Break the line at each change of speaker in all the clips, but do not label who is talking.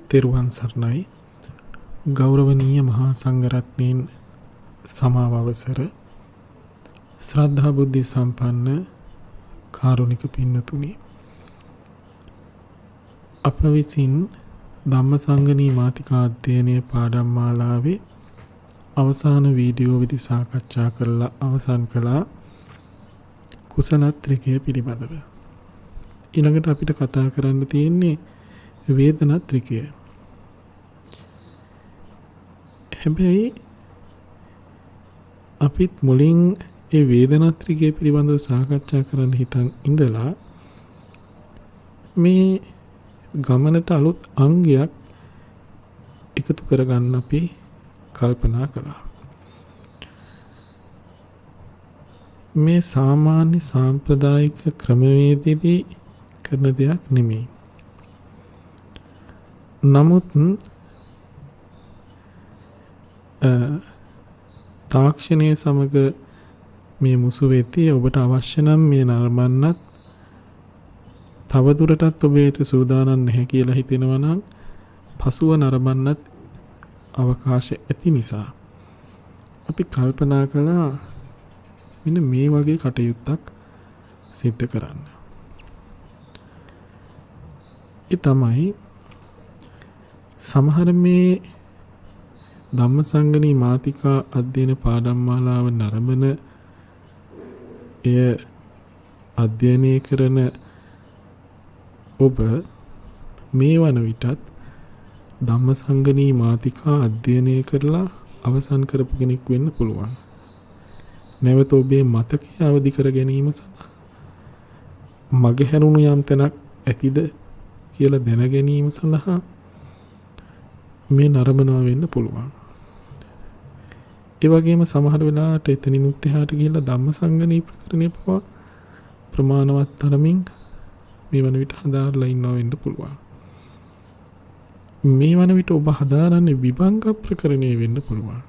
තෙරුවන් සරණයි. ගෞරවනීය මහා සංඝරත්නයන් සමාව අවසර ශ්‍රද්ධා බුද්ධ සම්පන්න කාරුණික පින්නතුනි, අප විසින් ධම්මසංගණී මාතිකා අධ්‍යයනයේ පාඩම් මාලාවේ අවසාන වීඩියෝ විදි සාකච්ඡා කරලා අවසන් කළා කුසලත්‍රිකය පිළිබඳව. ඊළඟට අපිට කතා කරන්න තියෙන්නේ වේදනාත්‍රිකය. හැබැයි අපිත් මුලින් ඒ වේදනාත්‍රිකය පිළිබඳව සාකච්ඡා කරන්න හිතන් ඉඳලා මේ ගමනට අලුත් අංගයක් එකතු කරගන්න අපි කල්පනා කළා. මේ සාමාන්‍ය සාම්ප්‍රදායික ක්‍රමවේදයේදී කරන දෙයක් නෙමෙයි. නමුත් තාක්ෂණය සමග මේ මුසු වෙති ඔබට අවශ්‍ය නම් මේ නරඹන්නත් තවදුරටත් ඔබේට සූදානම් නැහැ කියලා හිතෙනවා නම් පසුව නරඹන්නත් අවකාශ ඇති නිසා අපි කල්පනා කළා මෙන්න මේ වගේ කටයුත්තක් සිද්ධ කරන්න. ඒ තමයි සමහර මේ ධම්මසංගණී මාතිකා අධ්‍යයන පාඩම් මාලාව නරඹන එය අධ්‍යයනය කරන ඔබ මේ වන විටත් ධම්මසංගණී මාතිකා අධ්‍යයනය කරලා අවසන් කරපු කෙනෙක් වෙන්න පුළුවන්. නැවත ඔබේ මතකය අවදි කර ගැනීම සඳහා මගහැරුණු යම් තැනක් ඇතිද කියලා දැන ගැනීම සඳහා මේ නරඹනවා වෙන්න පුළුවන්. ඒ වගේම සමහර වෙලාවට එතනිනුත් එහාට ගිහිල්ලා ධම්මසංගණී ප්‍රකරණය පවා ප්‍රමාණවත් තරමින් මේ වන විට හදාarලා ඉන්නවා වෙන්න පුළුවන්. මේ වන විට ඔබ හදාරන්නේ විභංග ප්‍රකරණය වෙන්න පුළුවන්.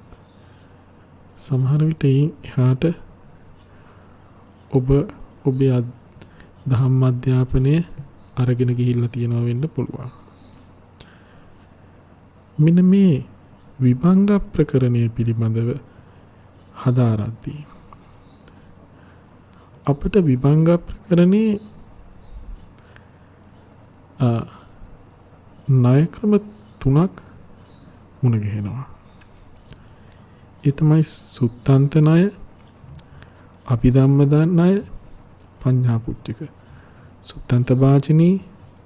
සමහර විට එහාට ඔබ ඔබේ ධම්ම අධ්‍යාපනය අරගෙන ගිහිල්ලා තියෙනවා වෙන්න පුළුවන්. මෙන්න මේ විභංග ප්‍රකරණය පිළිබඳව හදාරද්දී අපට විභංග ප්‍රකරණේ ණය ක්‍රම 3ක් මුණ ගැහෙනවා. ඒ තමයි සුත්තන්ත ණය, අභිධම්ම ණය, පඤ්ඤා පුච්චක. සුත්තන්ත භාජනී,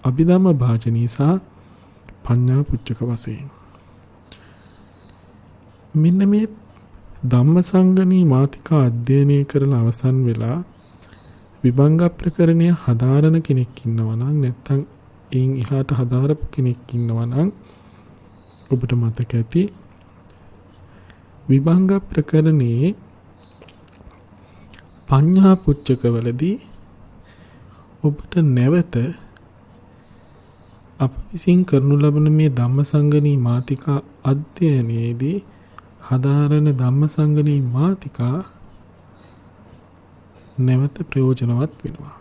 අභිධම්ම භාජනී සහ පඤ්ඤා පුච්චක වශයෙන්. මෙන්න මේ ධම්මසංගණී මාතිකා අධ්‍යයනය කරලා අවසන් වෙලා විභංග ප්‍රකරණය හදාරන කෙනෙක් ඉන්නවා නම් නැත්නම් එයින් එහාට හදාරපු කෙනෙක් ඉන්නවා නම් ඔබට මතක ඇති විභංග ප්‍රකරණයේ පඤ්ඤා පුච්චකවලදී ඔබට නැවත අප විසින් කරනු ලබන මේ ධම්මසංගණී මාතිකා අධ්‍යයනයේදී හදාරන ධම්මසංගණී මාතිකා නැවත ප්‍රයෝජනවත් වෙනවා.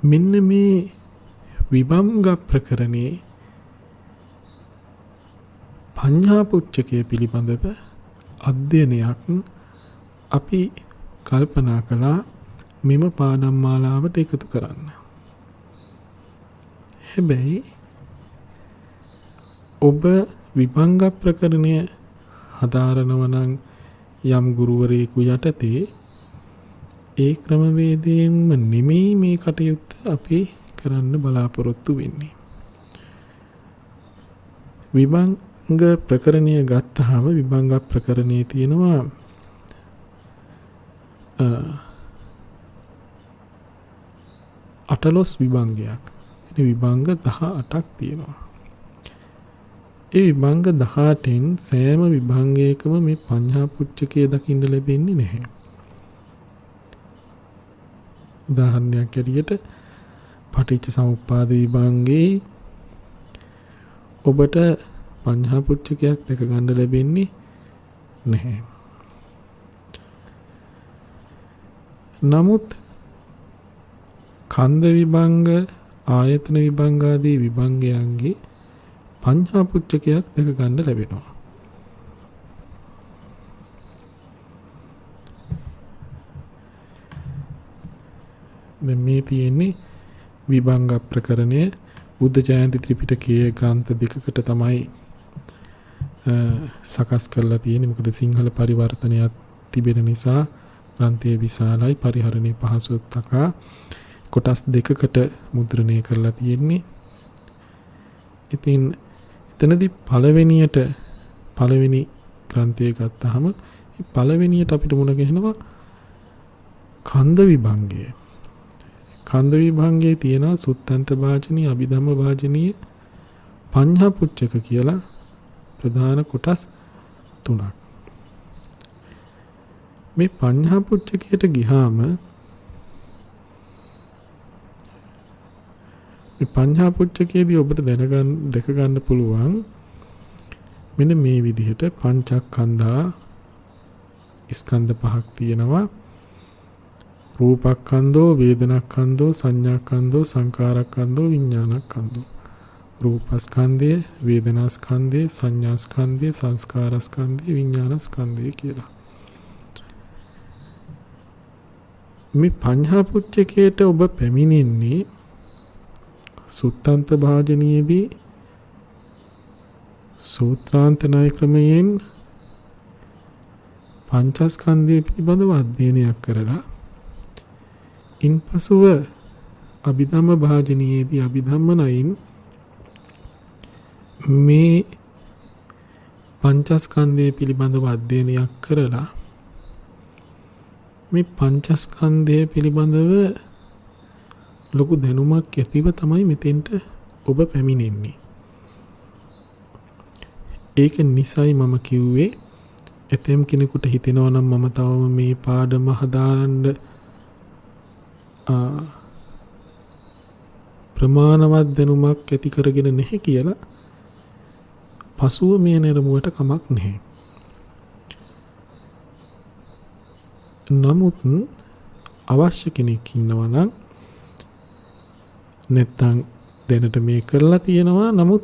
මෙන්න මේ විභංග ප්‍රකරණයේ පඤ්ඤා පුච්චකය පිළිබඳව අධ්‍යයනයක් අපි කල්පනා කළා මෙම පාඩම් මාලාවට එකතු කරන්න. හැබැයි ඔබ විභංග ප්‍රකරණය හදාරනව නම් යම් ගුරුවරයෙකු යටතේ ඒ ක්‍රමවේදයෙන්ම නෙමෙයි මේ කටයුත්ත අපි කරන්න බලාපොරොත්තු වෙන්නේ. විභංග ප්‍රකරණය ගත්තාම විභංග ප්‍රකරණයේ තියෙනවා අටලොස් විභංගයක්. එනේ විභංග 18ක් තියෙනවා. ඒ විභංග 18න් සෑම විභංගයකම මේ පඤ්ඤා පුච්චකය දකින්න ලැබෙන්නේ නැහැ. උදාහරණයක් ඇටියට පටිච්ච සමුප්පාද විභංගේ ඔබට පඤ්ඤා පුච්චකයක් දැක ගන්න ලැබෙන්නේ නැහැ. නමුත් කන්ද විභංග ආයතන විභංගාදී විභංගයන්ගේ පඤ්ඤා පුච්චකයක් දැක ගන්න ලැබෙනවා. මේ තියෙන්නේ විභංග ප්‍රකරණය බුද්ධ ජයන්ති ත්‍රිපිටකයේ ග්‍රන්ථ දෙකකට තමයි සකස් කරලා තියෙන්නේ. මොකද සිංහල පරිවර්තනයක් තිබෙන නිසා ග්‍රන්ථයේ විශාලයි, පරිහරණයේ පහසුව තකා කොටස් දෙකකට මුද්‍රණය කරලා තියෙන්නේ. ඉතින් එතනදී පළවෙනි ග්‍රන්ථය ගත්තාම පළවෙනියට අපිට මුණ ගැහෙනවා කන්ද විභංගය. කන්ද විභංගයේ තියෙනවා සුත්තන්ත භාජනීය, අභිධම්ම භාජනීය, පඤ්ඤා පුච්චක කියලා ප්‍රධාන කොටස් 3ක්. මේ පඤ්ඤා පුච්චකයට ගියාම මේ පඤ්ඤා පුච්චකයේදී ඔබට දැක ගන්න පුළුවන් මෙන්න මේ විදිහට පංචස්කන්ධා ස්කන්ධ පහක් තියෙනවා. රූපස්කන්ධෝ, වේදනාස්කන්ධෝ, සංඥාස්කන්ධෝ, සංකාරස්කන්ධෝ, විඥානස්කන්ධෝ. රූපස්කන්ධය, වේදනාස්කන්ධය, සංඥාස්කන්ධය, සංස්කාරස්කන්ධය, විඥානස්කන්ධය කියලා. මේ පඤ්ඤා පුච්චකයට ඔබ පැමිණෙන්නේ සුත්තන්ත භාජනීයේදී සූත්‍රාන්ත ණය ක්‍රමයෙන් පංචස්කන්ධය පිළිබඳව අධ්‍යයනයක් කරලා ඉන්පසුව අභිධම්ම භාජනීයේදී අභිධම්ම ණයින් මේ පංචස්කන්ධය පිළිබඳව අධ්‍යයනයක් කරලා මේ පංචස්කන්ධය පිළිබඳව ලොකු දැනුමක් ඇතිව තමයි මෙතෙන්ට ඔබ පැමිණෙන්නේ. ඒක නිසයි මම කිව්වේ එතෙම් කෙනෙකුට හිතෙනවා නම් මම තවම මේ පාඩම හදාරන්න ප්‍රමාණවත් දැනුමක් ඇති කරගෙන නැහැ කියලා. පසුව මේ නිරමුවට කමක් නැහැ. නමුත් අවශ්‍ය කෙනෙක් ඉන්නවා නම් නැත්තම් දැනට මේ කරලා තියෙනවා, නමුත්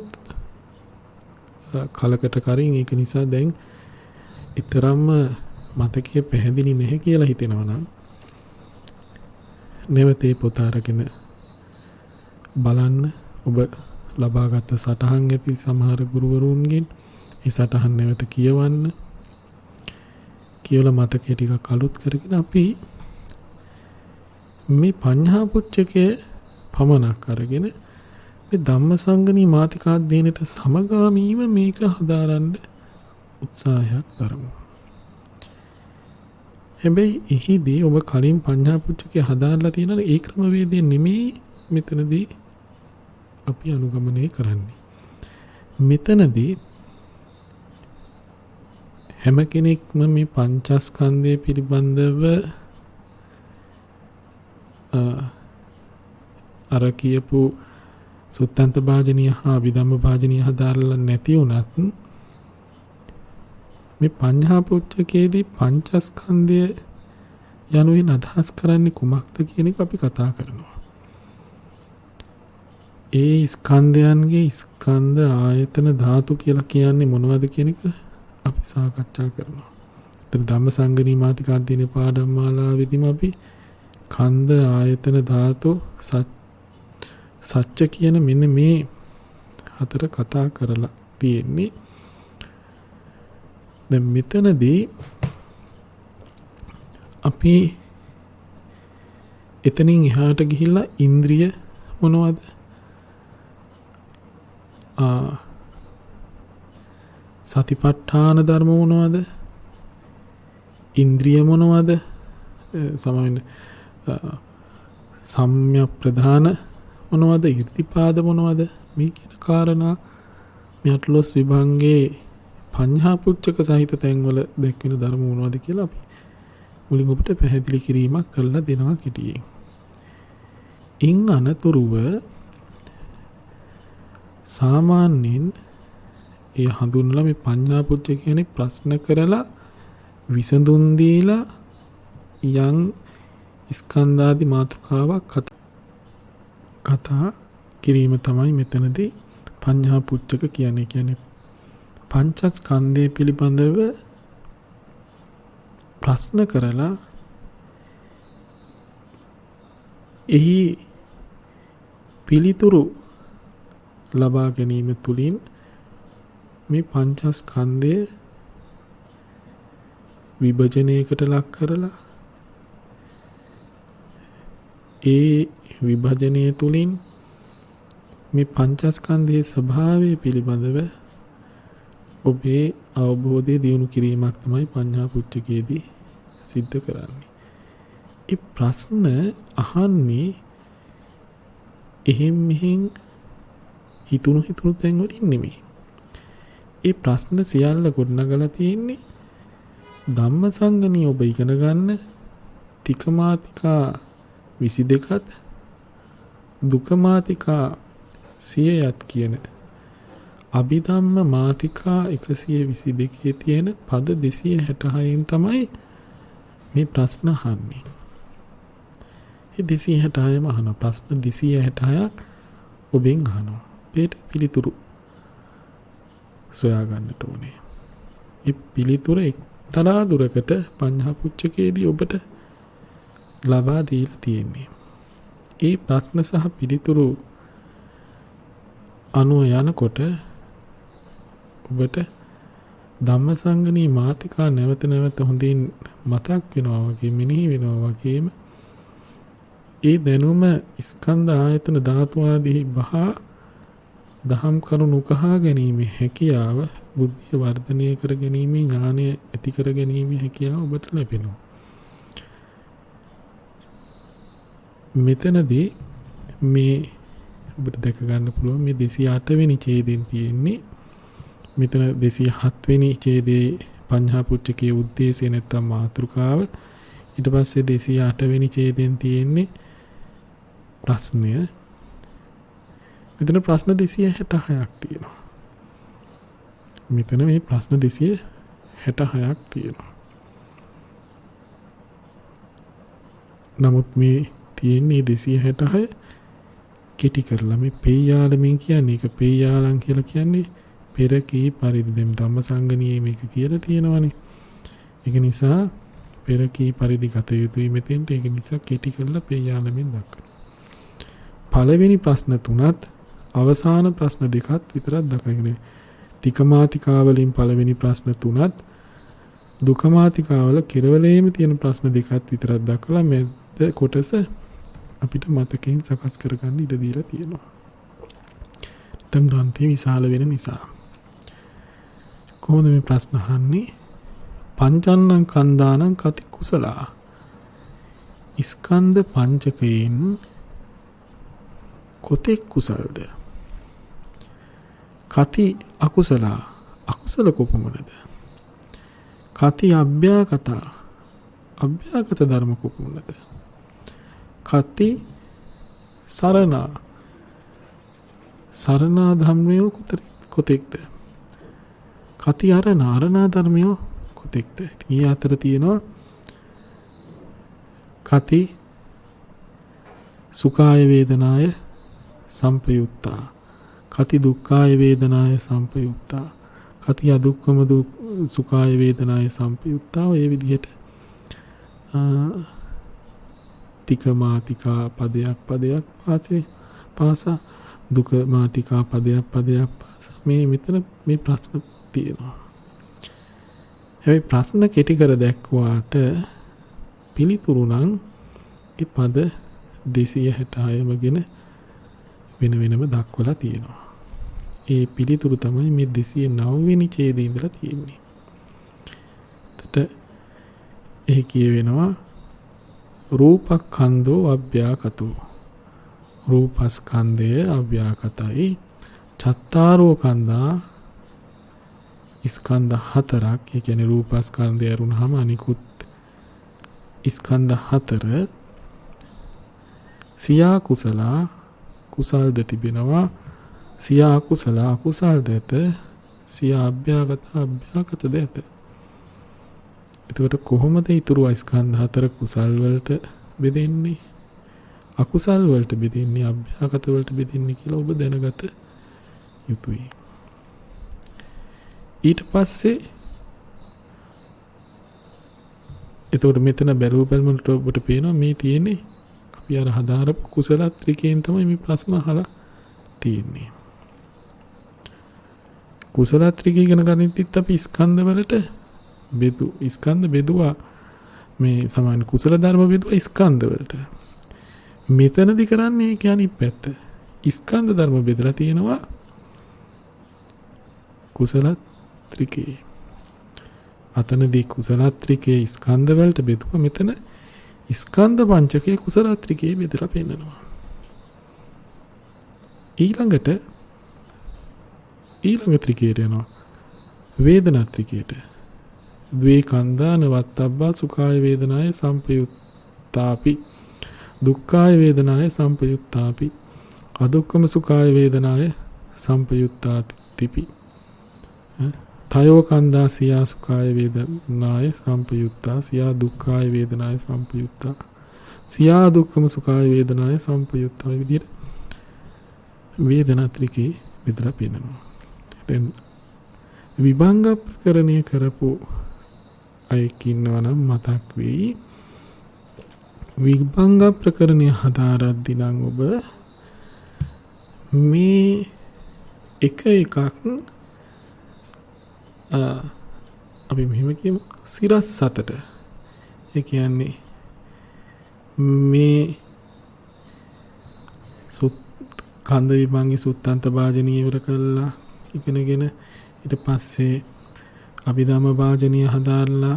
කලකට කරින් ඒක නිසා දැන් ඊතරම්ම මතකයේ පැහැදිලි නැහැ කියලා හිතෙනවා නම් නැවතේ පොත අරගෙන බලන්න. ඔබ ලබාගත් සටහන් ඇති සමහර ගුරුවරුන්ගෙන් ඒ සටහන් නැවත කියවන්න. කියලා මතකයේ ටිකක් අලුත් කරගෙන අපි මේ පඤ්ඤා පුච්චකයේ පමණක් අරගෙන මේ ධම්මසංගණී මාතිකාධ්‍යයනයට සමගාමීව මේක හදාරන්න උත්සාහයක් දරමු. හැබැයි එහිදී ඔබ කලින් පඤ්ඤා පුච්චකයේ හදාarලා තියෙන ඒ ක්‍රමවේදය නෙමෙයි මෙතනදී අපි අනුගමනය කරන්නේ. මෙතනදී හැම කෙනෙක්ම මේ පංචස්කන්ධය පිළිබඳව අර කියපු සුත්තන්ත භාජනීය හා අභිධම්ම භාජනීය හදාarලා නැති වුණත් මේ පඤ්ඤා පුච්චකයේදී පංචස්කන්ධය යනුවෙන් අදහස් කරන්නේ කුමක්ද කියන එක අපි කතා කරනවා. ඒ ස්කන්ධයන්ගේ ස්කන්ධ ආයතන ධාතු කියලා කියන්නේ මොනවද කියන එක අපි සාකච්ඡා කරනවා. එතන ධම්මසංගණී මාතිකාධ්‍යයනේ පාඩම් මාලාවෙදිම අපි කන්ද ආයතන ධාතු සත්‍ය කියන මෙන්න මේ හතර කතා කරලා තියෙන්නේ. දැන් මෙතනදී අපි එතනින් එහාට ගිහිල්ලා ඉන්ද්‍රිය මොනවද? සතිපට්ඨාන ධර්ම මොනවද? ඉන්ද්‍රිය මොනවද? සමහරවිට සම්‍යක් ප්‍රධාන මොනවද? ඉර්ධිපාද මොනවද? මේ කියන කාරණා මේ අටලොස් විභංගේ පඤ්ඤා පුච්චක සහිත තැන්වල දැක්වෙන ධර්ම මොනවද කියලා අපි මුලින් ඔබට පැහැදිලි කිරීමක් කරලා දෙනවා කෙටියෙන්. ඉන් අනතුරුව සාමාන්‍යයෙන් ඒ හඳුන්වලා මේ පඤ්ඤා පුච්චක කියන්නේ ප්‍රශ්න කරලා විසඳුම් දීලා යම් ස්කන්ධාදී මාතෘකාවක් කතා කිරීම තමයි මෙතනදී පඤ්ඤා පුච්චක කියන්නේ. කියන්නේ පංචස්කන්ධය පිළිබඳව ප්‍රශ්න කරලා එහි පිළිතුරු ලබා ගැනීම තුළින් මේ පංචස්කන්ධය විභජනයකට ලක් කරලා ඒ විභජනය තුළින් මේ පංචස්කන්ධයේ ස්වභාවය පිළිබඳව ඔබේ අවබෝධය දියුණු කිරීමක් තමයි පඤ්ඤා පුච්චකයේදී සිද්ධ කරන්නේ. ඒ ප්‍රශ්න අහන්නේ එහෙම් මෙහෙම් හිතුණු තැන් වලින් නෙමෙයි. ඒ ප්‍රශ්න සියල්ල ගොඩනගලා තියෙන්නේ ධම්මසංගණී ඔබ ඉගෙන ගන්න තිකමාතිකා 22ත් දුකමාතිකා 100ත් කියන අභිධම්ම මාතිකා 122 තියෙන පද 266න් තමයි මේ ප්‍රශ්න අහන්නේ. ඒ 266ම අහන ප්‍රශ්න 266ක් ඔබෙන් අහනවා. ඒට පිළිතුරු සොයා ගන්නට ඕනේ. ඒ පිළිතුර එක්තරා දුරකට පඤ්ඤා පුච්චකයේදී ඔබට ලබා දීලා තියෙන්නේ. ඒ ප්‍රශ්න සහ පිළිතුරු අනුව යනකොට ඔබට ධම්මසංගණී මාතිකා නැවත නැවත හොඳින් මතක් වෙනවා වගේ මෙනෙහි වෙනවා වගේම ඒ දැනුම ස්කන්ධ ආයතන ධාතු ආදී බහා දහම් කරුණු කහා ගැනීමේ හැකියාව බුද්ධිය වර්ධනය කර ගැනීමේ ඥානය ඇති කර ගැනීමේ හැකියාව ඔබට ලැබෙනවා. මෙතනදී මේ ඔබට දැක ගන්න පුළුවන් මේ 208 වෙනි ඡේදයෙන් තියෙන්නේ මෙතන 207 වෙනි ඡේදයේ පඤ්ඤා පුච්චකයේ උද්දේශය නැත්නම් මාතෘකාව. ඊට පස්සේ 208 වෙනි ඡේදයෙන් තියෙන්නේ ප්‍රශ්නය. මෙතන ප්‍රශ්න 266ක් තියෙනවා. මෙතන මේ ප්‍රශ්න 266ක් තියෙනවා. නමුත් මේ තියෙන්නේ 266 කෙටි කරලා මේ පෙය්‍යාලමින් කියන්නේ ඒක පෙය්‍යාලම් කියලා කියන්නේ පෙර කී පරිදි දෙම් ධම්මසංගණියේ මේක කියලා තියෙනවානේ. ඒක නිසා පෙර කී පරිදි ගත යුතුයි මෙතෙන්ට. ඒක නිසා කෙටි කරලා පෙය්‍යාලමින් දක්වනවා. පළවෙනි ප්‍රශ්න 3ත් අවසාන ප්‍රශ්න 2ත් විතරක් දක්වගෙන තිකමාතිකා වලින් පළවෙනි ප්‍රශ්න 3ත් දුකමාතිකාවල කෙරවලේම තියෙන ප්‍රශ්න 2ත් විතරක් දක්වලා මැද කොටස අපිට මතකයෙන් සකස් කරගන්න ඉඩ දීලා තියෙනවා. නැත්නම් ග්‍රන්ථය විශාල වෙන නිසා. කොහොමද මේ ප්‍රශ්න අහන්නේ? පංචන්නං කන්දානං කති කුසලා. ස්කන්ධ පංචකයෙන් කොතෙක් කුසල්ද? කති අකුසලා. අකුසල කොපමණද? කති අභ්‍යාගතා. අභ්‍යාගත ධර්ම කොපමණද? කති සරණා. සරණා ධම්මයෝ කොතෙක්ද? කති අරණා. අරණා ධර්මයෝ කොතෙක්ද? ඊ අතර තියෙනවා කති සුඛාය වේදනාය සම්පයුත්තා. කති දුක්ඛාය වේදනාය සම්පයුත්තා. කති අදුක්ඛම සුඛාය වේදනාය සම්පයුත්තා. ඔය විදිහට තිකමාතිකා පදයක් පාසා දුක මාතිකා පදයක් පාසා මේ මෙතන මේ ප්‍රශ්න තියෙනවා. හැබැයි ප්‍රශ්න කෙටි කර දැක්වාට පිළිතුරු නම් ඒ පද 266ම ගෙන වෙන වෙනම දක්වලා තියෙනවා. ඒ පිළිතුරු තමයි මේ 209 වෙනි ඡේදයේ ඉඳලා තියෙන්නේ. එතට එහි කියවෙනවා රූපස්කන්ධෝ අභ්‍යාකතෝ. රූපස්කන්ධය අභ්‍යාකතයි. චත්තාරෝ කන්දා ස්කන්ධ හතරක්. ඒ කියන්නේ රූපස්කන්ධය අරුණාම අනිකුත් ස්කන්ධ හතර සියා කුසලා කුසල්ද තිබෙනවා. සියා අකුසලා අකුසල්ද ඇත. සියා අභ්‍යාගත ඇත. එතකොට කොහොමද ඊතුරු ස්කන්ධ හතර කුසල් වලට බෙදෙන්නේ? අකුසල් වලට බෙදෙන්නේ අභ්‍යාගත වලට බෙදෙන්නේ කියලා ඔබ දැනගත යුතුයි. ඊට පස්සේ එතකොට මෙතන බැලුව බැලමුට ඔබට පේනවා මේ තියෙන්නේ අපි අර හදාරපු කුසල ත්‍රිකයෙන් තමයි මේ ප්‍රශ්න අහලා තියෙන්නේ. කුසල ත්‍රිකය ඉගෙන ගන්නෙත් අපි ස්කන්ධ වලට ස්කන්ධ බෙදුවා මේ සමාන කුසල ධර්ම බෙදුවා ස්කන්ධ වලට. මෙතනදි කරන්නේ කියන්නේ පැත්ත. ස්කන්ධ ධර්ම බෙදලා තියෙනවා කුසල ත්‍රිකේ. අතනදී කුසල ත්‍රිකේ ස්කන්ධ වලට බෙදුවා. මෙතන ස්කන්ධ පංචකයේ කුසල ත්‍රිකේ බෙදලා පෙන්නනවා. ඊළඟ ත්‍රිකයට යනවා. වේදනා ත්‍රිකයට. ද්වේ කන්දාන වත්තබ්බා සුඛාය වේදනාය සම්පයුත්තාපි දුක්ඛාය වේදනාය සම්පයුත්තාපි අදුක්ඛම සුඛාය වේදනාය සම්පයුත්තාතිපි තයෝ කන්දා සියා සුඛාය වේදනාය සම්පයුත්තා සියා දුක්ඛාය වේදනාය සම්පයුත්තා සියා දුක්ඛම සුඛාය වේදනාය සම්පයුත්තා විදිහට වේදනා ත්‍රිකේ බෙදලා පෙන්නනවා. දැන් විභංග ප්‍රකරණය කරපු අයෙක් ඉන්නවා නම් මතක් වෙයි. විභංග ප්‍රකරණය හදාරද්දී නම් ඔබ මේ එක එකක් අපි මෙහෙම කියමු සිරස් 7ට. ඒ කියන්නේ මේ කන්ද විභංගේ සුත්තන්ත භාජනීය ඉවර කළා ඉගෙනගෙන ඊට පස්සේ අභිධම්ම භාජනීය හදාarලා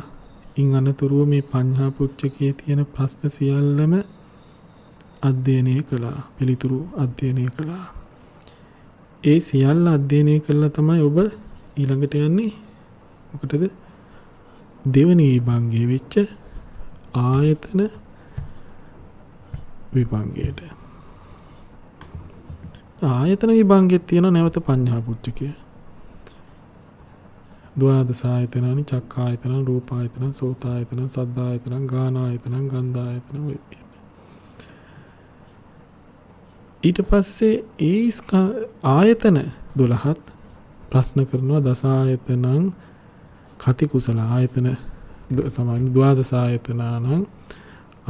ඉන් අනතුරුව මේ පඤ්ඤා පුච්චකයේ තියෙන ප්‍රශ්න සියල්ලම අධ්‍යයනය කළා. පිළිතුරු අධ්‍යයනය කළා. ඒ සියල්ල අධ්‍යයනය කළා තමයි ඔබ ඊළඟට යන්නේ මොකටද? දෙවනි විභංගයේ වෙච්ච ආයතන විභංගයට. ආයතන විභංගෙත් තියෙන නැවත පඤ්ඤා පුච්චකය. ද්වාදස ආයතනනි චක්ඛායතන රූපායතන සෝතායතන සද්ධායතන ගානායතන ගන්ධායතන ඊට පස්සේ ඒ ආයතන 12ත් ප්‍රශ්න කරනවා දස ආයතනං කති කුසල ආයතන සමාන ද්වාදස ආයතනං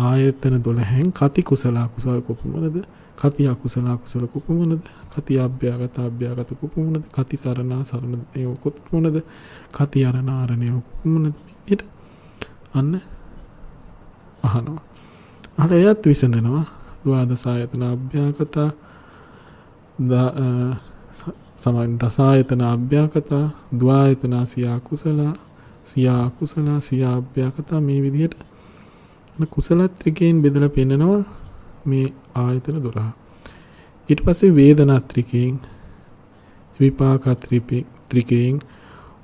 ආයතන 12න් කති කුසල කුසල කොපමණද කති අකුසල අකුසල කොපමණද කති අභ්‍යාගත කොපමණද කති සරණා සරණ ඒ කොපමණද කති අරණ කොපමණද ඊට අන්න අහනවා. අහලා එයත් විසඳනවා. ද්වාදස ආයතන අභ්‍යාගත සමාන දස ආයතන අභ්‍යාගත ද්වායතන සියා කුසල සියා අභ්‍යාගත මේ විදිහට කුසල ත්‍රිකයෙන් බෙදලා පෙන්නනවා මේ ආයතන 12. ඊට පස්සේ වේදනා ත්‍රිකයෙන් විපාක ත්‍රිකයෙන්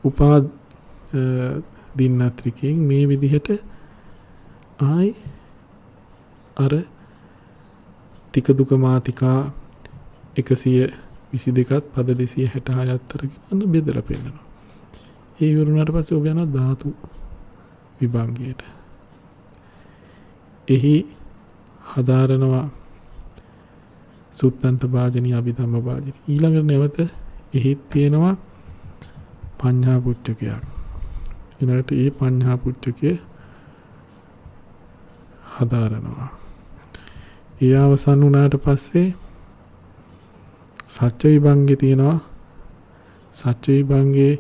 උපාදින්න ත්‍රිකයෙන් මේ විදිහට ආයි අර තික දුක මාතිකා 122ත් පද 266ත් අරගෙන බෙදලා පෙන්නනවා. ඒ වුණාට පස්සේ ඔබ යනවා ධාතු විභංගයට. එහි හදාරනවා සුත්තන්ත භාජනී අභිධම්ම භාජනී. ඊළඟට නැවත එහිත් තියෙනවා පඤ්ඤා පුච්චකයක්. ඊළඟට ඒ පඤ්ඤා පුච්චකය හදාරනවා. ඒ අවසන් වුණාට පස්සේ සත්‍ය විභංගේ තියෙනවා. සත්‍ය විභංගේ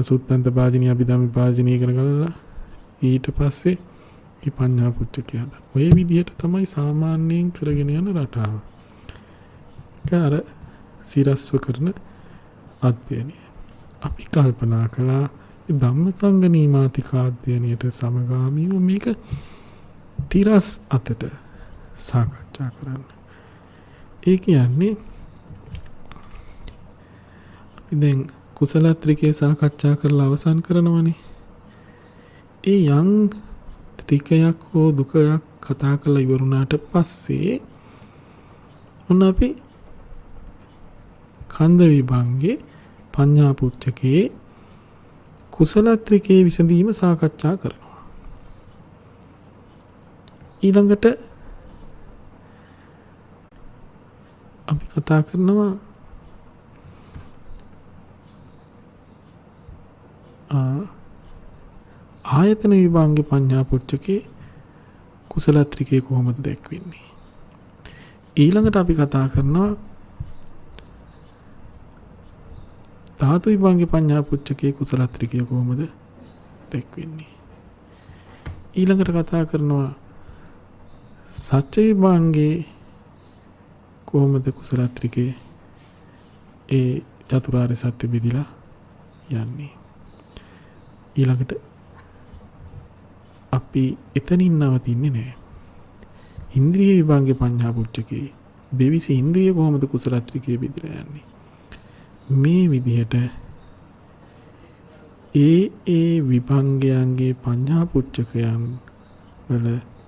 සුත්තන්ත භාජනී අභිධම්ම භාජනී ඉගෙන ගන්නලා ඊට පස්සේ මේ පඤ්ඤා පුච්චකය හදා. ඔය විදිහට තමයි සාමාන්‍යයෙන් කරගෙන යන රටාව. අර සිරස්ව කරන අධ්‍යයනය. අපි කල්පනා කළා ධම්මසංගණී මාතිකා අධ්‍යයනයට සමගාමීව මේක තිරස් අතට සාකච්ඡා කරන්න. ඒ කියන්නේ අපි දැන් කුසල ත්‍රිකේ සාකච්ඡා කරලා අවසන් කරනවනේ. ඒ යම් ත්‍රිකයක් හෝ දුකයක් කතා කරලා ඉවරුණාට පස්සේ ඔන්න අපි කන්ද විභංගේ පඤ්ඤා පුච්චකේ කුසල ත්‍රිකේ විසඳීම සාකච්ඡා කරනවා. ඊළඟට අපි කතා කරනවා ආයතන විභංග පඤ්ඤා පුච්චකේ කුසල ත්‍රිකය කොහොමද දැක්වෙන්නේ? ඊළඟට අපි කතා කරනවා ධාතු විභංග පඤ්ඤා පුච්චකේ කුසල ත්‍රිකය කොහොමද දැක්වෙන්නේ? ඊළඟට කතා කරනවා සත්‍ය විභංගේ කොහොමද කුසල ත්‍රිකේ ඒ චතුරාර්ය සත්‍ය බෙදිලා යන්නේ? ඊළඟට අපි එතනින් නවතින්නේ නැහැ. ඉන්ද්‍රිය විභංග පඤ්ඤා පුච්චකේ දෙවිසි ඉන්ද්‍රිය කොහොමද කුසල ත්‍රිකේ බෙදලා යන්නේ? මේ විදිහට ඒ විභංගයන්ගේ පඤ්ඤා පුච්චකයන් වල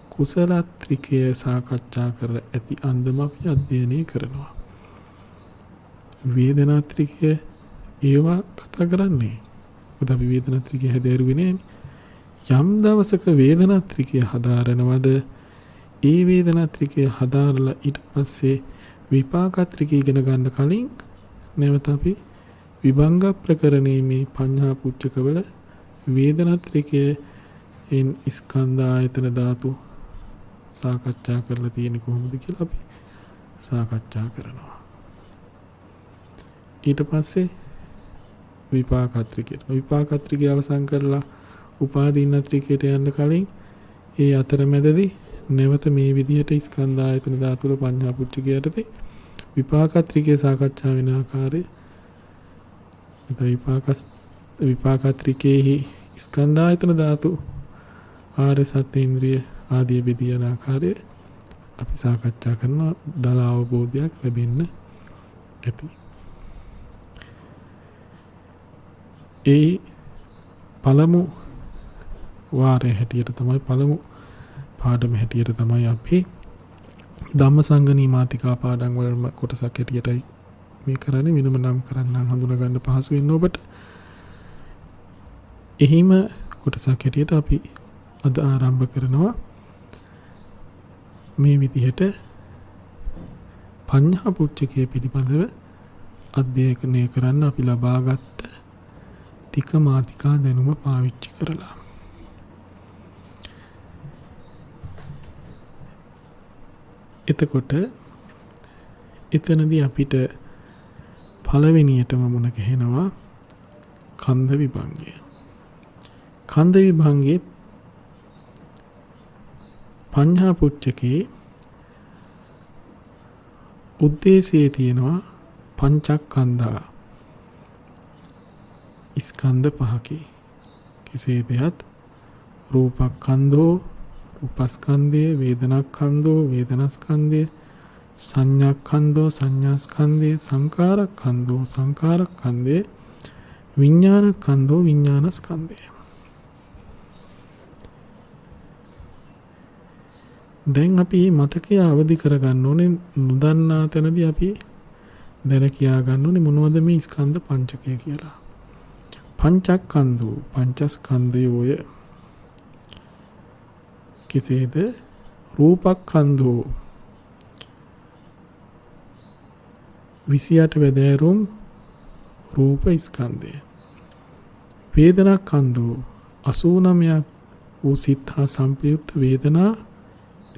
කුසල ත්‍රිකය සාකච්ඡා කර ඇති අන්දම අපි අධ්‍යයනය කරනවා. වේදනා ත්‍රිකය ඒවා කතා කරන්නේ. මොකද අපි වේදනා ත්‍රිකය හැදෑරුවේ නෑනේ. යම් දවසක වේදනා ත්‍රිකය හදාරනවද ඒ වේදනා ත්‍රිකය හදාරලා ඊට පස්සේ විපාක ත්‍රිකය ඉගෙන ගන්න කලින් නැවත අපි විභංග ප්‍රකරණයේ මේ පඤ්ඤා පුච්චකවල වේදනා ත්‍රිකයෙන් ස්කන්ධ ආයතන ධාතු සාකච්ඡා කරලා තියෙන්නේ කොහොමද කියලා අපි සාකච්ඡා කරනවා. ඊට පස්සේ විපාක ත්‍රිකය අවසන් කරලා උපාදීන ත්‍රිකයට යන්න කලින් ඒ අතරමැදදී නැවත මේ විදිහට ස්කන්ධ ආයතන ධාතු වල පඤ්ඤා පුච්චකයටදී විපාක ත්‍රිකය සාකච්ඡා වෙන ආකාරය විපාක ත්‍රිකේහි ස්කන්ධ ආයතන ධාතු ආර්ය සත්‍ය ඉන්ද්‍රිය ආදී බෙදියන ආකාරය අපි සාකච්ඡා කරන දල අවබෝධයක් ලැබෙන්න ඇති. ඒ පළමු වාරය හැටියට තමයි පළමු පාඩම හැටියට තමයි අපි ධම්මසංගණී මාතිකා පාඩම් වල කොටසක් හැටියටයි මේ කරන්නේ. වෙනම නම් කරන්න හඳුනා ගන්න පහසු වෙන්න ඔබට. එහිම කොටසක් හැටියට අපි අද ආරම්භ කරනවා මේ විදිහට පඤ්ඤා පුච්චකය පිළිබඳව අධ්‍යයනය කරන්න අපි ලබාගත් තික මාතිකා දැනුම පාවිච්චි කරලා. එතකොට එතනදී අපිට පළවෙනියටම මුණ ගැහෙනවා කන්ද විභංගය. කන්ද විභංගයේ පඤ්ඤා පුච්චකේ උද්දේශයේ තියෙනවා පංචස්කන්ධා ස්කන්ධ පහකි. කෙසේදයත් රූපස්කන්ධෝ රූපස්කන්ධය, වේදනාස්කන්ධෝ වේදනාස්කන්ධය, සංඥාස්කන්ධෝ සංඥාස්කන්ධය, සංඛාරස්කන්ධෝ සංඛාරස්කන්ධය, විඥානස්කන්ධෝ විඥානස්කන්ධය. දැන් අපි මතකය අවදි කරගන්න ඕනේ. නොදන්නා තැනදී අපි දැන කියා ගන්න ඕනේ මොනවද මේ ස්කන්ධ පංචකය කියලා. පංචස්කන්ධෝ පංචස්කන්ධයෝය. කෙසේද? රූපස්කන්ධෝ 28 වැදෑරුම් රූප ස්කන්ධය. වේදනාස්කන්ධෝ 89ක් වූ සිත් හා සංපයුක්ත වේදනා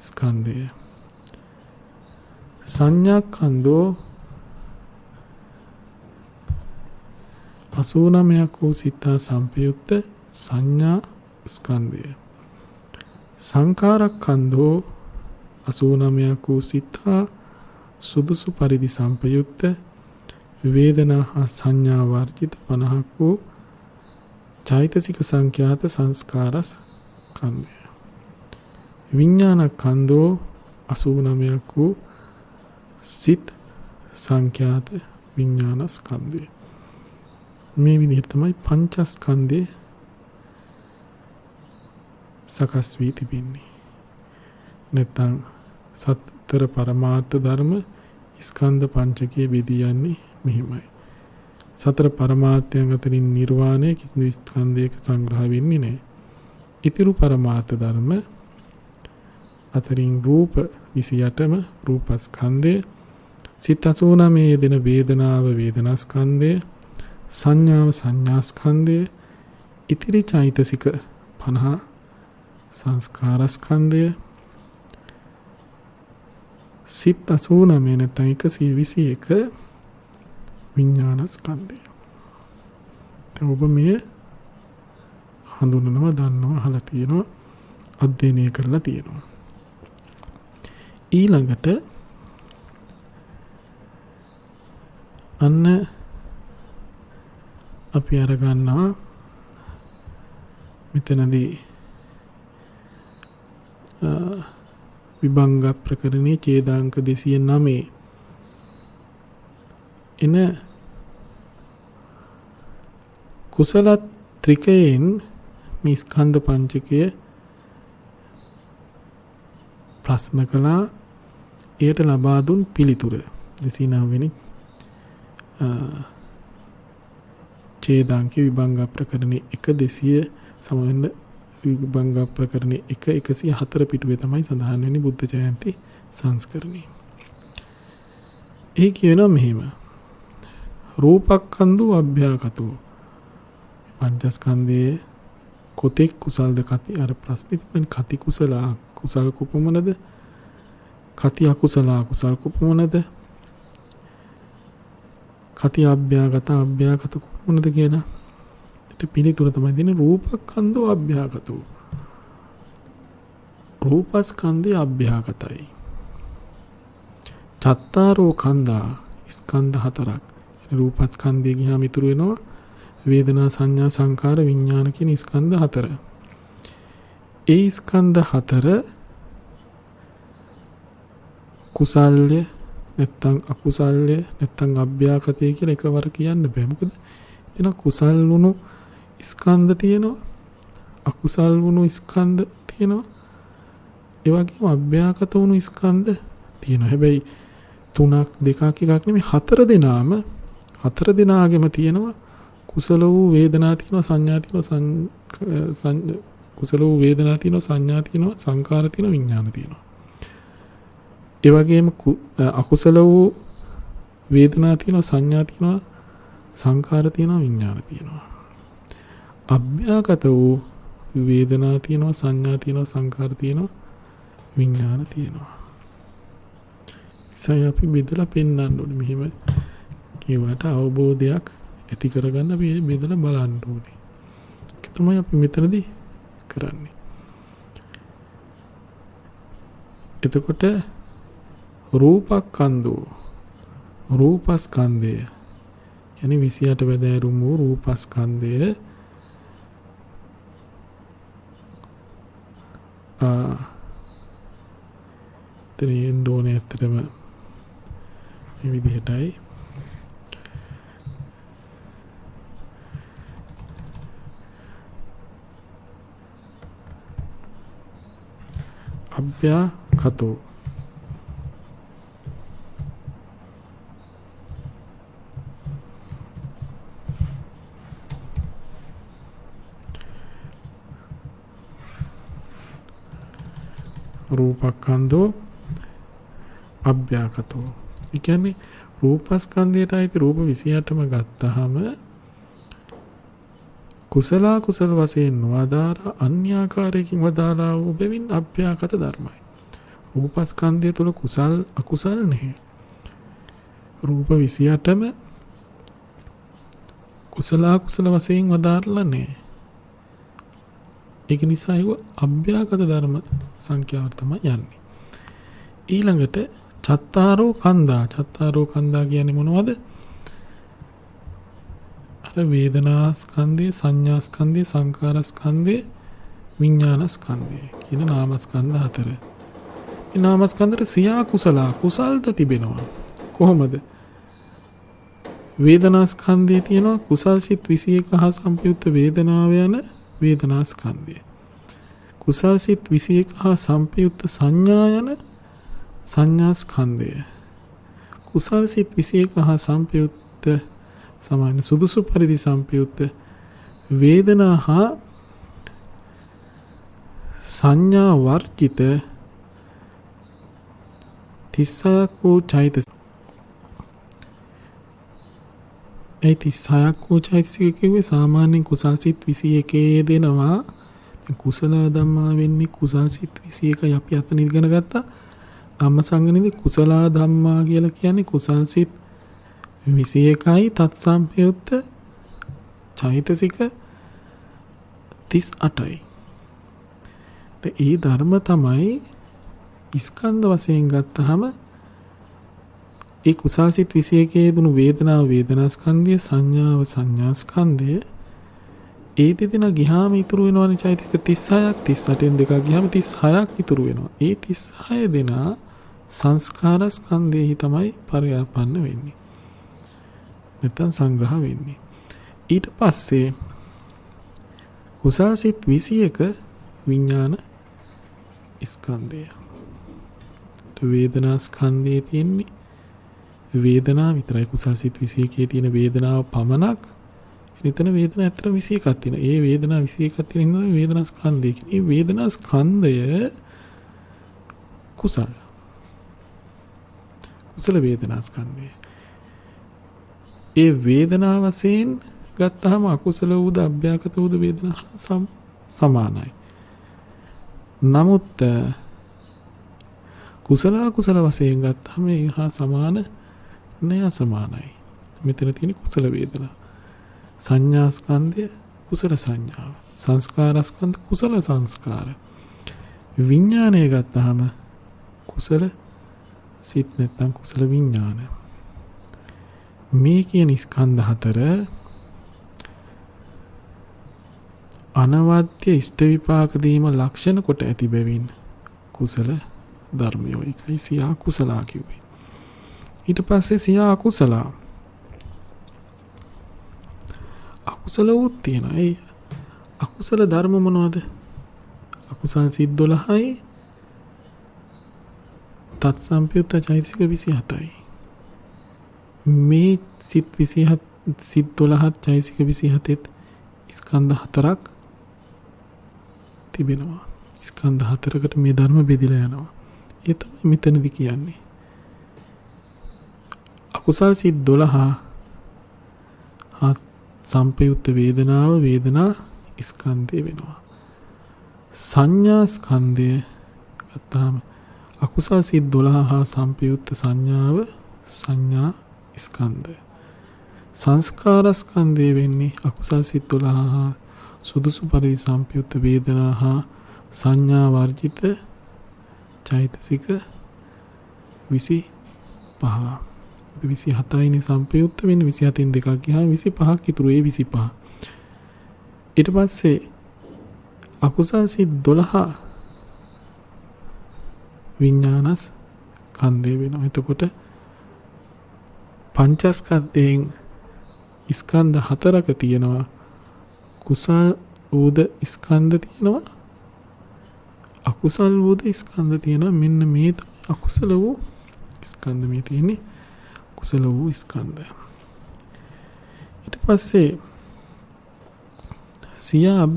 ස්කන්ධය. සංඥාස්කන්ධෝ 89ක් වූ සිත් හා සංපයුක්ත සංඥා ස්කන්ධය. සංඛාරස්කන්ධෝ 89ක් වූ සිත් හා සුදුසු පරිදි සංපයුක්ත වේදනා හා සංඥා වර්ජිත 50ක් වූ චෛතසික සංඛ්‍යාත සංස්කාර ස්කන්ධය. විඥානස්කන්ධෝ 89ක් වූ සිත් සංඛ්‍යාත විඥාන ස්කන්ධය. මේ විදිහට තමයි පංචස්කන්ධය සකස් වී තිබෙන්නේ. නැත්නම් සතර පරමාර්ථ ධර්ම ස්කන්ධ පංචකයේ බෙදී යන්නේ මෙහිමයි. සතර පරමාර්ථයන් අතරින් නිර්වාණය කිසිදු ස්කන්ධයක සංග්‍රහ වෙන්නේ නැහැ. ඉතිරි පරමාර්ථ ධර්ම අතරින් රූප 28ම රූපස්කන්ධය, සිත් 89 යෙදෙන වේදනාව වේදනාස්කන්ධය, සංඥාව සංඥාස්කන්ධය, ඉතිරි චෛතසික 50 සංස්කාරස්කන්ධය, සිත් 89 නැත්නම් 121 විඥානස්කන්ධය. දැන් ඔබ මේ හඳුනනවා, දන්නවා, අහලා තියෙනවා, අධ්‍යයනය කරලා තියෙනවා. ඊළඟට අන්න අපි අරගන්නවා මෙතනදී විභංග ප්‍රකරණයේ ඡේදාංක 209 එන කුසල ත්‍රිකයෙන් මේ ස්කන්ධ පංචකය ප්‍රශ්න කළා. එයට ලබා දුන් පිළිතුර 209 වෙනි ඡේදාංක විභංග ප්‍රකරණයේ 1 සමවෙන්න විභංග ප්‍රකරණයේ 104 පිටුවේ තමයි සඳහන් වෙන්නේ බුද්ධ ජයන්ති සංස්කරණය. ඒ කියනවා මෙහෙම. රූපක්ඛන්‍දු අභ්‍යාකතෝ. පංචස්කන්ධයේ කොතෙක් කුසල්ද කති අර ප්‍රශ්නේ කති කුසල කුසල් කුපමනද? කති අකුසල කුසල් කුපමනද? කති අභ්‍යාගත කුපමනද කියලා. පිළිතුර තමයි දෙන්නේ රූපස්කන්ධෝ අභ්‍යාගතෝ. රූපස්කන්ධය අභ්‍යාගතයි. චත්තාරෝ කන්දා ස්කන්ධ හතරක්. රූපස්කන්ධය ගියාම ඉතුරු වෙනවා වේදනා සංඥා සංකාර විඥාන කියන ස්කන්ධ හතර. ඒ ස්කන්ධ හතර කුසල්ය නැත්තම් අකුසල්ය නැත්තම් අභ්‍යාගතය කියලා එකවර කියන්න බෑ. මොකද එතන කුසල් වුණු ස්කන්ධ තියෙනවා, අකුසල් වුණු ස්කන්ධ තියෙනවා, ඒ වගේම අභ්‍යාගත වුණු ස්කන්ධ තියෙනවා. හැබැයි 3ක් 2ක් එකක් නෙමෙයි 4 දෙනාගෙම තියෙනවා කුසල වූ වේදනා තියෙනවා, සංඥා තියෙනවා, කුසල වූ වේදනා තියෙනවා, සංඥා තියෙනවා, සංකාර තියෙනවා, විඥාන තියෙනවා. ඒ වගේම අකුසල වූ වේදනා තියෙනවා, සංඥා තියෙනවා, සංකාර තියෙනවා, විඥාන තියෙනවා. අභ්‍යාගත වූ වේදනා තියෙනවා, සංඥා තියෙනවා, සංකාර තියෙනවා, විඥාන තියෙනවා. ඉතින් අපි බෙදලා පෙන්වන්න ඕනේ. මෙහෙම කියවට අවබෝධයක් ඇති කරගන්න අපි බෙදලා බලන්න ඕනේ. ඒක තමයි අපි මෙතනදී කරන්නේ. එතකොට රූපස්කන්ධෝ රූපස්කන්ධය යන්නේ 28 වැදෑරුම් වූ රූපස්කන්ධය එතනින් ඕනේ ඇත්තටම මේ විදිහටයි. අභ්‍යාකතෝ රූපස්කන්ධෝ අභ්‍යාකතෝ. ඒ කියන්නේ රූපස්කන්ධයට අයිති රූප 28ම ගත්තාම කුසල කුසල වශයෙන් නොවදාරා අන්‍යාකාරයකින් වදාලා වූ බැවින් අභ්‍යාකත ධර්මයි. රූපස්කන්ධය තුළ කුසල් අකුසල් නැහැ. රූප 28ම කුසල කුසල වශයෙන් වදාරලා නැහැ. ඒක නිසා ඒව අභ්‍යාකත ධර්ම සංඛ්‍යාවට තමයි යන්නේ. ඊළඟට චත්තාරෝ කන්දා කියන්නේ මොනවද? අර වේදනා ස්කන්ධය, සංඥා ස්කන්ධය, සංකාර ස්කන්ධය, විඥාන ස්කන්ධය කියන නාමස්කන්ධ හතර. මේ නාමස්කන්ධට සියා කුසල්ද තිබෙනවා. කොහොමද? වේදනා ස්කන්ධයේ තියෙනවා කුසල් සිත් 21 හා සම්පයුක්ත වේදනාව යන වේදනා ස්කන්ධය. කුසල් සිත් 21 හා සම්පයුක්ත සංඥා යන සංඥා ස්කන්ධය. කුසල් සිත් 21 හා සම්පයුක්ත සමාන සුදුසු පරිදි සම්පයුක්ත වේදනා හා සංඥා වර්ජිත 36ක් වූ චෛතසික ඒ 36ක් වූ චෛතසික කිව්වේ සාමාන්‍යයෙන් කුසල් සිත් 21 දෙනවා. කුසල ධම්මා වෙන්නේ කුසල් සිත් 21යි අපි අතන ඉගෙන ගත්තා. ධම්මසංගණේදී කුසල ධම්මා කියලා කියන්නේ කුසල් සිත් 21යි තත්සම්පයුත්ත චෛතසික 38යි. ඒ ධර්ම තමයි ස්කන්ධ වශයෙන් ගත්තාම ඒ කුසල් සිත් 21 දුණු වේදනාව වේදනාස්කන්ධය සංඥාව සංඥාස්කන්ධය ඒ දෙදෙනා ගියාම ඉතුරු වෙනවනේ චෛතසික 36ක් 38න් දෙකක් ගියාම 36ක් ඉතුරු වෙනවා. ඒ 36 දෙනා සංස්කාර ස්කන්ධෙහි තමයි පරියාපන්න වෙන්නේ. නැත්නම් සංග්‍රහ වෙන්නේ. ඊට පස්සේ කුසල් සිත් 21 විඥාන ස්කන්ධය. වේදනා ස්කන්ධයේ තියෙන්නේ වේදනාව විතරයි. කුසල් සිත් 21 තියෙන වේදනාව පමණක්. එතන වේදනා ඇත්තට 21ක් තියෙනවා. ඒ වේදනා 21ක් තියෙන හින්දා වේදනා ස්කන්ධය කියන්නේ. මේ වේදනා ස්කන්ධය කුසල වේදනා ස්කන්ධය. ඒ වේදනා වශයෙන් ගත්තාම අකුසල වූද අභ්‍යාගත වූද වේදනා සමානයි. නමුත් කුසල වශයෙන් ගත්තාම ඒ හා සමාන නෑ අසමානයි. මෙතන තියෙන කුසල වේදනා. සංඥා ස්කන්ධය කුසල සංඥාව. සංස්කාර ස්කන්ධ කුසල සංස්කාර. විඥානය ගත්තාම කුසල සිත් නැත්නම් කුසල විඥාන. මේ කියන ස්කන්ධ හතර අනවද්‍ය ඉෂ්ට විපාක දීම ලක්ෂණ කොට ඇති බැවින් කුසල ධර්මයෝ එකයි සියා කුසලා කිව්වේ. ඊට පස්සේ සියා අකුසලා අකුසල වූ තියෙනවා. ඒ අකුසල ධර්ම මොනවද? අකුසල් සිත් 12යි තත්සම්පයුත්ත චෛතසික 27යි. මේ සිත් 27 සිත් 12ත් චෛතසික 27ත් ස්කන්ධ හතරක් තිබෙනවා. ස්කන්ධ හතරකට මේ ධර්ම බෙදලා යනවා. ඒ තමයි මෙතනදී කියන්නේ. අකුසල් සිත් 12 හා සම්පයුත්ත වේදනාව වේදනා ස්කන්ධය වෙනවා. සංඥා ස්කන්ධය ගත්තාම අකුසල් සිත් 12 හා සම්පයුත්ත සංඥාව සංඥා ස්කන්ධය. සංස්කාර ස්කන්ධය වෙන්නේ අකුසල් සිත් 12 හා සුදුසු පරිදි සම්පයුත්ත වේදනා හා සංඥා වර්ජිත චෛතසික 25. 27යිනේ සම්පයුත්ත වෙන්නේ. 27න් දෙකක් ගියාම 25ක් ඉතුරු. ඒ 25. ඊට පස්සේ අකුසල් සිත් 12 විඥානස් ස්කන්ධය වෙනවා. එතකොට පංචස්කන්ධයෙන් ස්කන්ධ හතරක තියෙනවා. කුසල් වූද ස්කන්ධ තියෙනවා. අකුසල් වූද ස්කන්ධ තියෙනවා. මෙන්න මේ තමයි අකුසල වූ ස්කන්ධ මේ තියෙන්නේ. කුසල වූ ස්කන්ධය. ඊට පස්සේ සියා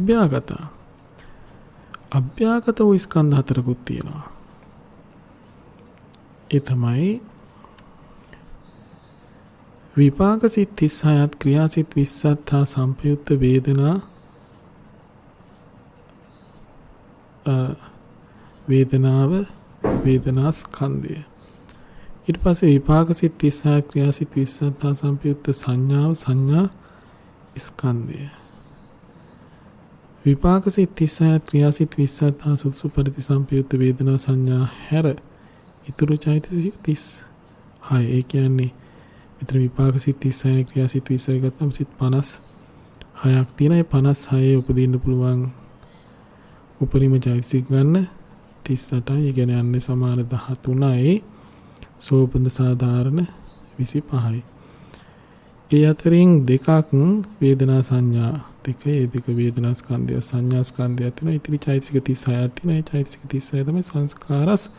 අභ්‍යාගත වූ ස්කන්ධ හතරකුත් තියෙනවා. ඒ තමයි විපාක සිත් 36ත් ක්‍රියා සිත් 20ත් හා සම්පයුත්ත වේදනා වේදනාව වේදනා ස්කන්ධය. ඊට පස්සේ විපාක සිත් 36ත් ක්‍රියා සිත් 20ත් හා සම්පයුත්ත සංඥාව සංඥා ස්කන්ධය. විපාක සිත් 36ත් ක්‍රියා සිත් 20ත් හා සුදුසු පරිදි සම්පයුත්ත වේදනා සංඥා හැර ඉතුරු චෛතසික 36. ඒ කියන්නේ මෙතන විපාක සිත් 36 ක්‍රියා සිත් 20 ගත්තම සිත් 56ක් තියෙනවා. ඒ 56 උපදින්න පුළුවන් උපරිම චෛතසික ගන්න 38යි. ඒ කියන්නේ යන්නේ සමාන 13යි. සෝපන සාධාරණ 25යි. ඒ අතරින් දෙකක් වේදනා සංඥා දෙක. ඒ දෙක වේදනා ස්කන්ධය සංඥා ස්කන්ධය තියෙනවා. ඉතිරි චෛතසික 36ක් තියෙනවා. ඒ චෛතසික 36 තමයි සංස්කාරස්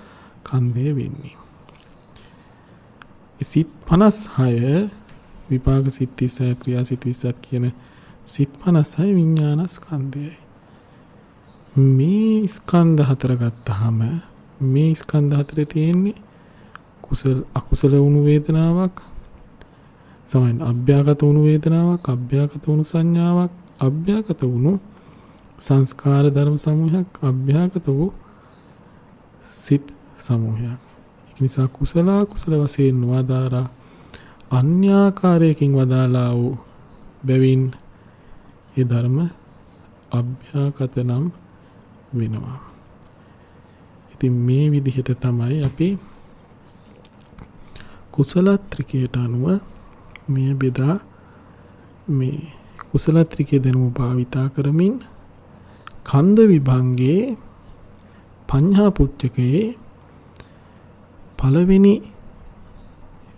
ස්කන්ධය වෙන්නේ. සිත් 56 විපාක සිත් 36 ක්‍රියා සිත් 20ක් කියන සිත් 56 විඥාන ස්කන්ධයයි. මේ ස්කන්ධ හතර ගත්තාම මේ ස්කන්ධ හතරේ තියෙන්නේ කුසල අකුසල වුණු වේදනාවක් සමහන් අභ්‍යාගත වුණු වේදනාවක්, අභ්‍යාගත වුණු සංඥාවක්, අභ්‍යාගත වුණු සංස්කාර ධර්ම සමූහයක්, අභ්‍යාගත වූ සිත් සමූහයක්. ඒක නිසා කුසල වශයෙන් වදාරා අන්‍යාකාරයකින් වදාලා වූ බැවින් ඒ ධර්ම අභ්‍යාගත නම් වෙනවා. ඉතින් මේ විදිහට තමයි අපි කුසල ත්‍රිකයට අනුව මේ බෙදා මේ කුසල ත්‍රිකයේ දැනුම භාවිතා කරමින් කන්ද විභංගයේ පඤ්ඤා පුච්චකයේ පළවෙනි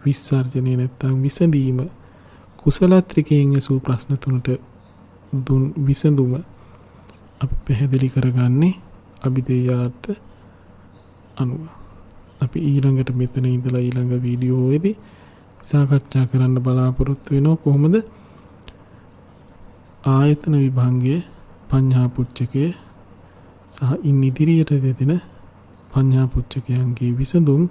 විසර්ජනය නැත්නම් විසඳීම කුසල ත්‍රිකයෙන් ඇසූ ප්‍රශ්න තුනට දුන් විසඳුම අපි පැහැදිලි කරගන්නේ අභිධේයාර්ථ අනුව. අපි ඊළඟට මෙතන ඉඳලා ඊළඟ වීඩියෝවේදී සාකච්ඡා කරන්න බලාපොරොත්තු වෙනවා කොහොමද ආයතන විභංගයේ පඤ්ඤා පුච්චකයේ සහ ඉන් ඉදිරියට දෙදෙන පඤ්ඤා පුච්චකයන්ගේ විසඳුම්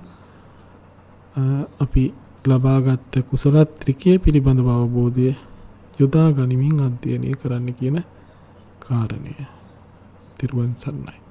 අපි ලබාගත් කුසල ත්‍රිකය පිළිබඳව අවබෝධය යොදා ගනිමින් අධ්‍යයනය කරන්න කියන කාරණය. තිරුවන් සරණයි.